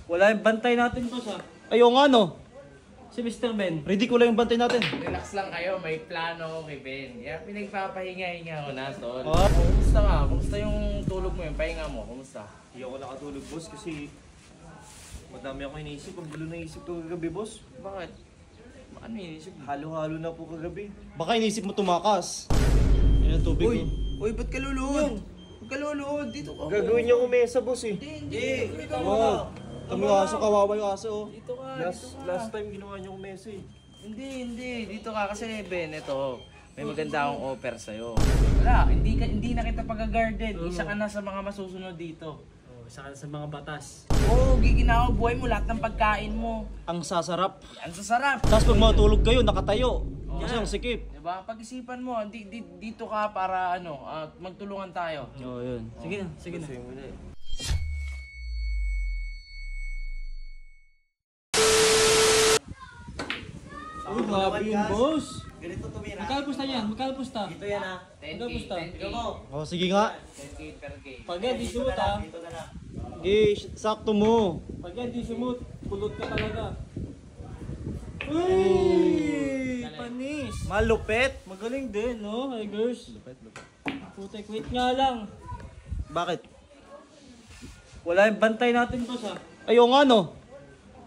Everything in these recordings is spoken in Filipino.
Wala yung bantay natin, boss, ha? Ayaw nga, no? Si Mr. Ben. Ready ko lang yung bantay natin. Relax lang kayo, may plano kay Ben. Kaya pinagpapahinga-hinga ko na, tol. Ah. Kumusta nga? Kumusta yung tulog mo, yung pahinga mo? Kumusta? Hindi ako nakatulog, boss, kasi madami ako iniisip. Ang gulo na isip ko kagabi, boss. Bakit? Ano yung inisip mo? Halo-halo na po kagabi. Baka inisip mo tumakas. Yan ang tubig ko. Uy, ba't ka luluhod? Ba't ka luluhod? Dito ka. Gagawin niya umesa, boss, eh. Hindi. Oo. Kami aso, kawawa yung aso. Dito ka, Last time ginawa niya umesa, eh. Hindi. Dito ka kasi, Ben, ito. May maganda akong offer sa'yo. Wala, hindi na kita pag-garden. Isa ka na sa mga masusunod dito. Oh, isa ka sa mga batas. Oo, giginawa buhay mo lahat ng pagkain mo. Ang sasarap. Yan sa sarap. Tapos pag matulog kayo, nakatayo. Kasi ang sikip. Diba? Pag-isipan mo, dito ka para magtulungan tayo. Oo, yun. Sige na, sige na. Kasi mo na, eh. Uy, grabe yun, boss. Ganito tumira. Magkano pusta yan? Magkano pusta? Ito yan, ha. 10K, Magkano pusta? 10K. Oh, sige nga. 10K per K. Pag yan, di sumut, ha? Dito na lang. Gish, sakto mo. Pag yan, di sumut. Pulot ka talaga. Uy! Panis! Malupet. Magaling din, no? Hey, girls. Putek, wait nga lang. Bakit? Wala yung bantay natin, boss, ha? Ayaw nga, no?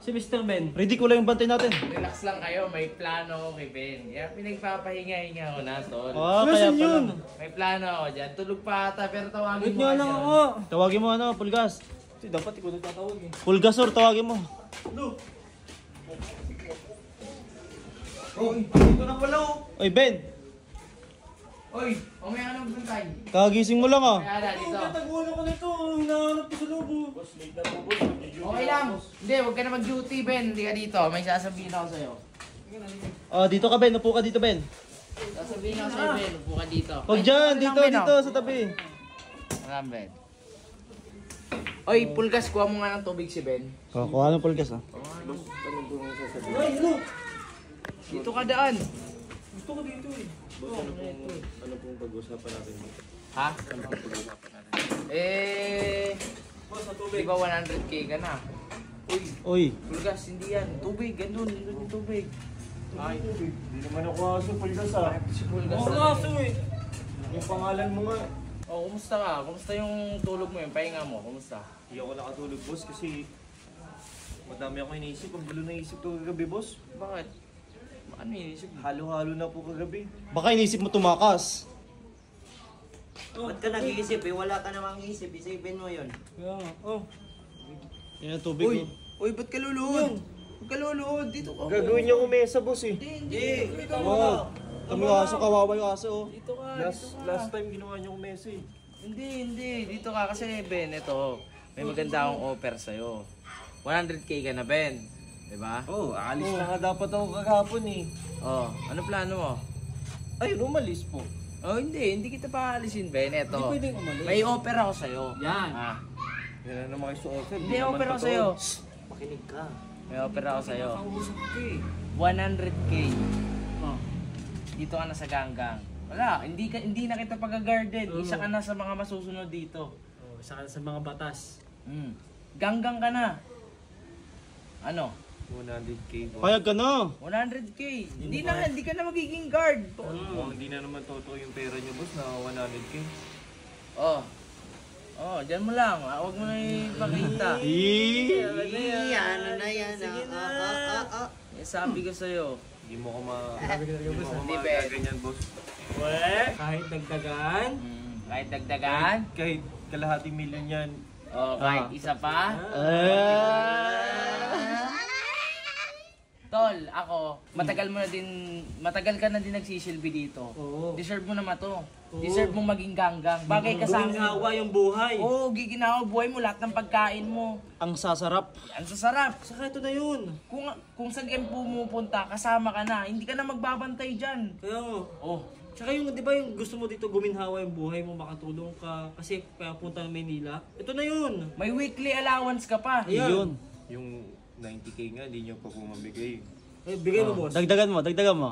Si Mr. Ben. Ready ko lang yung bantay natin. Relax lang kayo, may plano kay Ben. Kaya pinagpapahinga-hinga ko na, tol. Ah, Nasaan kaya yun? pala. May plano ako dyan. Tulog pa ata, pero tawagin Wait mo nga ka lang dyan. ako. Tawagin mo ano, Pulgas. Kasi dapat ikaw nagtatawag, eh. Pulgasor, tawagin mo. Oh, dito na pala, oh. Oy, Ben. Uy, mamaya ka nang bantay. Kagising mo lang, ah. Kaya na, dito. Tagulo ko nito. Hinahanap ko sa lobo. Boss, late na po, boss. Okay lang. Hindi, huwag ka na mag-duty, Ben. Hindi ka dito. May sasabihin ako sa'yo. Oh, dito ka, Ben. Upo ka dito, Ben. Sasabihin ako sa'yo, Ben. Upo ka dito. Huwag Ay, dyan, lang, dito, Ben, dito, oh. sa tabi. Alam, Ben. Oy, Pulgas, kuha mo nga ng tubig si Ben. Oh, kuha ng Pulgas, ah. Ay, ano? Dito ka daan. Gusto ko dito, eh. Ano pong pag-usapan natin dito? Ha? Ano ang pag-usapan natin? Boss, sa Di tubig. ba 100K ka na? Uy, Uy. Pulgas, hindi yan. Tubig, gandun yung tubig. Ay, Hindi naman ako aso, Pulgas, ha. si Pulgas. Oo, kaso, eh. Yung pangalan mo nga. Oh, kumusta ka? Kumusta yung tulog mo, yung pahinga mo? Kumusta? Hindi ako nakatulog, boss, kasi madami ako iniisip. Ang gulo na isip ko kagabi, boss. Bakit? Ano yung inisip mo? Halo-halo na po kagabi. Baka inisip mo tumakas. Ba't ka nag-iisip eh? Wala ka namang isip. Isipin mo yun. Kaya nga. Oh. Yan ang tubig ko. Uy, ba't ka luluhod? Ba't ka luluhod? Dito ka. Gagawin niya umesa, boss, eh. Hindi. Oh, kami aso, kawawa yung aso, oh. Dito ka, Last time ginawa niya umesa, eh. Hindi. Dito ka kasi, Ben, ito. May maganda akong offer sa'yo. 100K ka na, Ben. Diba? Oh, aalis na nga dapat ako kagapon, eh. Oh, ano plano mo? Ayun, umalis po. Oh, hindi kita paalisin, Ben. Ito. Hindi pwedeng umalis. May offer ako sa'yo. Yan. Ah, Yan na naman kayo sa offer. may offer ako sa'yo. Makinig ka. May offer ako sa'yo. Nakausap ka, eh. 100K. Oh. Dito ka na sa ganggang. Wala, hindi na kita pag-garden. Isa ka na sa mga masusunod dito. Oh, isa ka sa mga batas. Ganggang ka na. Ano? 100K, boss. Payag ka na. 100K. Hindi ka na magiging guard. Oh, hindi na naman totoo yung pera niyo, boss, na 100K. Oh. Oh, dyan mo lang. Huwag mo na ipakita. Ano na yan? Sige na. Eh, sabi ko sa'yo. Hindi mo ko Hindi, Ben. ganyan, boss. Kahit nagdagan. Kahit dagdagan. Kahit kalahating milyon yan. Oh, kahit isa pa. Tol, ako, matagal ka na din nagsisilbi dito. Oo. Deserve mo naman to. Deserve mong maging ganggang. Bagay ka sa akin. Guminhawa yung buhay. Oo, giginawa buhay mo lahat ng pagkain mo. Ang sasarap. Ang sasarap. Saka ito na yun. Kung saan ka pumupunta, kasama ka na. Hindi ka na magbabantay dyan. Kaya nga. Oh, Tsaka yung, di ba yung gusto mo dito guminhawa yung buhay mo, makatulong ka, kasi kaya punta ng Maynila. Ito na yun. may weekly allowance ka pa. Yun. Yung 90K nga, hindi niyo pa po mabigay. Eh, bigay mo, boss. Dagdagan mo, dagdagan mo.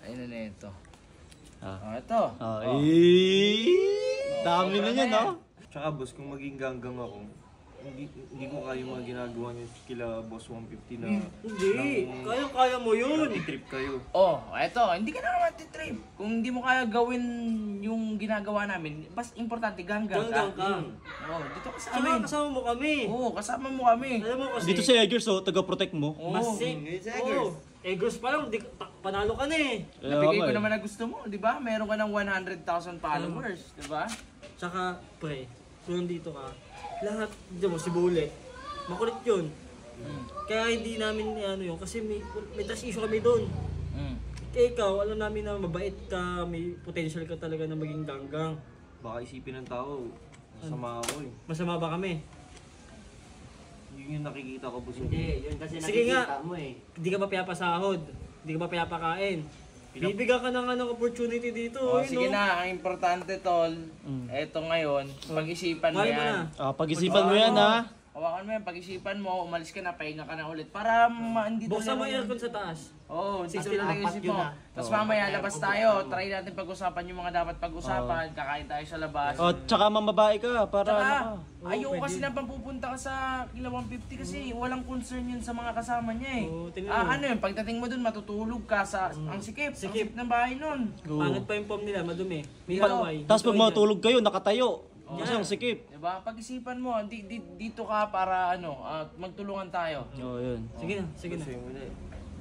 Ayun na ito. Ah. Oh, ito. Dami na yan, no? Tsaka boss, kung maging ganggang ako, hindi ko kaya yung mga ginagawa niyo kila Boss 150 na Hindi, kaya mo yun. trip kayo. Oh, eto, hindi ka na naman titrip. Kung hindi mo kaya gawin yung ginagawa namin, bas importante ganggang ka. Ganggang ka. Oh, dito ka sa Saka amin. kasama mo kami. Oo, kasama mo kami. Alam mo kasi, Dito si Eggers, oh, taga-protect mo. Oo. masig. Sa Eggers. Eggers pa lang, panalo ka na eh. Nabigay ko nga, naman na gusto mo, di ba? Meron ka ng 100,000 followers, di ba? Tsaka, pre, kung nandito ka, lahat, dyan mo, si Bullet, makulit yun. Kaya hindi namin ano yun, kasi may trust issue kami doon. Kaya ikaw, alam namin na mabait ka, may potential ka talaga na maging ganggang. Baka isipin ng tao, masama ako eh. Masama ba kami? Yun yung nakikita ko, Boss. Hindi, yun kasi Sige nga. nakikita mo eh. Hindi ka ba pinapasahod? Hindi ka ba pinapakain? Bibigyan ka ng opportunity dito. Oh, eh, sige no? na, ang importante tol, eto ngayon, pag-isipan mo Mahal mo yan. na. Pag-isipan mo yan, ha? Hawakan mo yan, pag-isipan mo, umalis ka na, pahinga ka na ulit. Para hindi Buksan mo yung aircon sa taas. Oo, dito Kasi lang apat isip yun mo. ah. Tapos mamaya labas tayo, try natin pag-usapan yung mga dapat pag-usapan, kakain tayo sa labas. Oh, tsaka mamabae ka, para ano Tsaka, ka. ayoko pwede. kasi na pupunta ka sa kila 150 kasi walang concern yun sa mga kasama niya eh. Oo, tingnan mo. Ano yun, pagdating mo dun matutulog ka sa ang sikip, ang sikip ng bahay nun. Oo. Pangit pa yung form nila, madumi. May Dito. laway. Tapos pag Dito, matulog kayo, nakatayo. Kasi ang sikip. Diba? Pag-isipan mo, dito ka para magtulungan tayo. Oh, yun. Sige na, sige na. Sa'yo muna eh.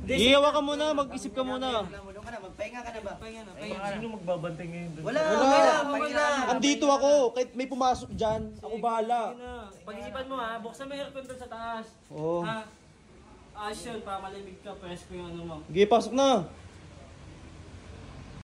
Iiyawa ka muna, mag-isip ka muna. Doon ka na, magpahinga ka na ba? Pahinga na, Ayun pahinga ka na. Sino magbabantay ngayon doon? Wala, Wala. okay lang, okay lang. Andito ako, kahit may pumasok dyan, ako bahala. Sige na. Pag-isipan mo ha, buksan mo yung aircon doon sa taas. Oo. Ha? Ayos yun, para malamig ka, presko yung ano mo. Sige, pasok na.